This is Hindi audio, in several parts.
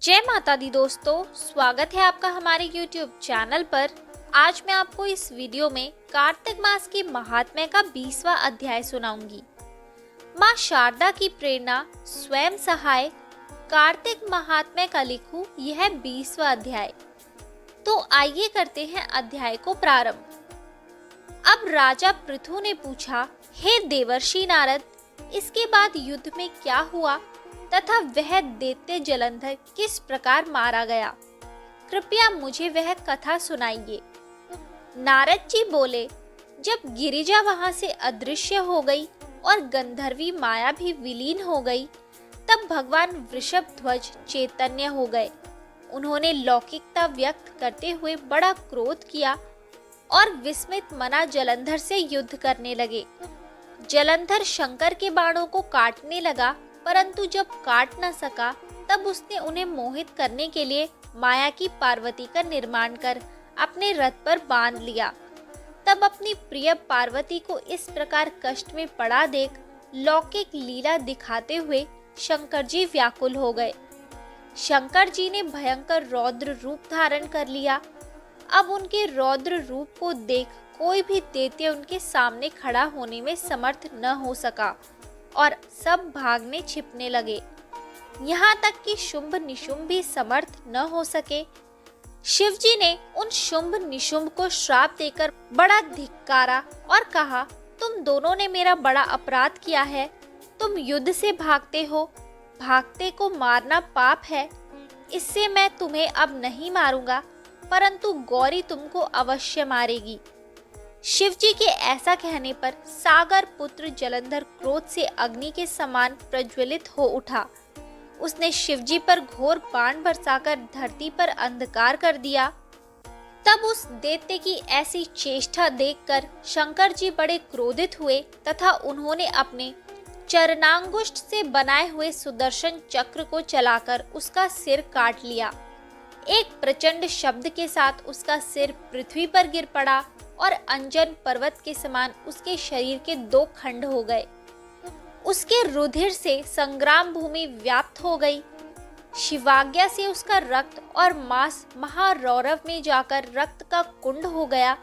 जय माता दी दोस्तों, स्वागत है आपका हमारे YouTube चैनल पर। आज मैं आपको इस वीडियो में कार्तिक मास की महात्म्य का 20वां अध्याय सुनाऊंगी। माँ शारदा की प्रेरणा स्वयं सहाय कार्तिक महात्म्य का लिखूं यह 20वां अध्याय। तो आइए करते हैं अध्याय को प्रारंभ। अब राजा पृथु ने पूछा, हे देवर्षि नारद, इसके बाद युद्ध में क्या हुआ तथा वह दैत्य जलंधर किस प्रकार मारा गया? कृपया मुझे वह कथा सुनाइए। नारद जी बोले, जब गिरिजा वहां से अदृश्य हो गई और गंधर्वी माया भी विलीन हो गई, तब भगवान वृषभ ध्वज चैतन्य हो गए। उन्होंने लौकिकता व्यक्त करते हुए बड़ा क्रोध किया और विस्मित मना जलंधर से युद्ध करने लगे। जलंधर शंकर के बाणों को काटने लगा, परंतु जब काट न सका तब उसने उन्हें मोहित करने के लिए माया की पार्वती का निर्माण कर अपने रथ पर बांध लिया। तब अपनी प्रिय पार्वती को इस प्रकार कष्ट में पड़ा देख लौकिक लीला दिखाते हुए शंकर जी व्याकुल हो गए। शंकर जी ने भयंकर रौद्र रूप धारण कर लिया। अब उनके रौद्र रूप को देख कोई भी दैत्य उनके सामने खड़ा होने में समर्थ न हो सका और सब भागने छिपने लगे। यहाँ तक कि शुंभ निशुंभ भी समर्थ न हो सके। शिव जी ने उन शुंभ निशुंभ को श्राप देकर बड़ा धिक्कारा और कहा, तुम दोनों ने मेरा बड़ा अपराध किया है। तुम युद्ध से भागते हो, भागते को मारना पाप है। इससे मैं तुम्हें अब नहीं मारूंगा, परंतु गौरी तुमको अवश्य मारेगी। शिव जी के ऐसा कहने पर सागर पुत्र जलंधर क्रोध से अग्नि के समान प्रज्वलित हो उठा। उसने शिव जी पर घोर बाण बरसाकर धरती पर अंधकार कर दिया। तब उस दैत्य की ऐसी चेष्टा देखकर शंकर जी बड़े क्रोधित हुए तथा उन्होंने अपने चरणांगुष्ठ से बनाए हुए सुदर्शन चक्र को चलाकर उसका सिर काट लिया। एक प्रचंड शब्द के साथ उसका सिर पृथ्वी पर गिर पड़ा और अंजन पर्वत के समान उसके शरीर के 2 खंड हो गए। उसके रुधिर से संग्राम भूमि व्याप्त हो गई। शिवाज्ञा से उसका रक्त और मांस महारौरव में जाकर रक्त का कुंड हो गया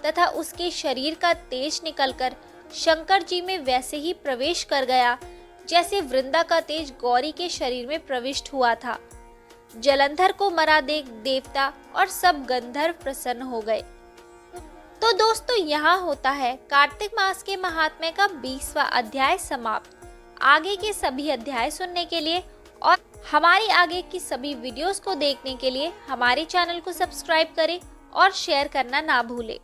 तथा उसके शरीर का तेज निकलकर शंकर जी में वैसे ही प्रवेश कर गया जैसे वृंदा का तेज गौरी के शरीर में प्रविष्ट हुआ था। जलंधर को मरा देख देवता और सब गंधर्व प्रसन्न हो गए। तो दोस्तों, यहाँ होता है कार्तिक मास के महात्म्य का 20वां अध्याय समाप्त। आगे के सभी अध्याय सुनने के लिए और हमारी आगे की सभी वीडियोस को देखने के लिए हमारे चैनल को सब्सक्राइब करें और शेयर करना ना भूलें।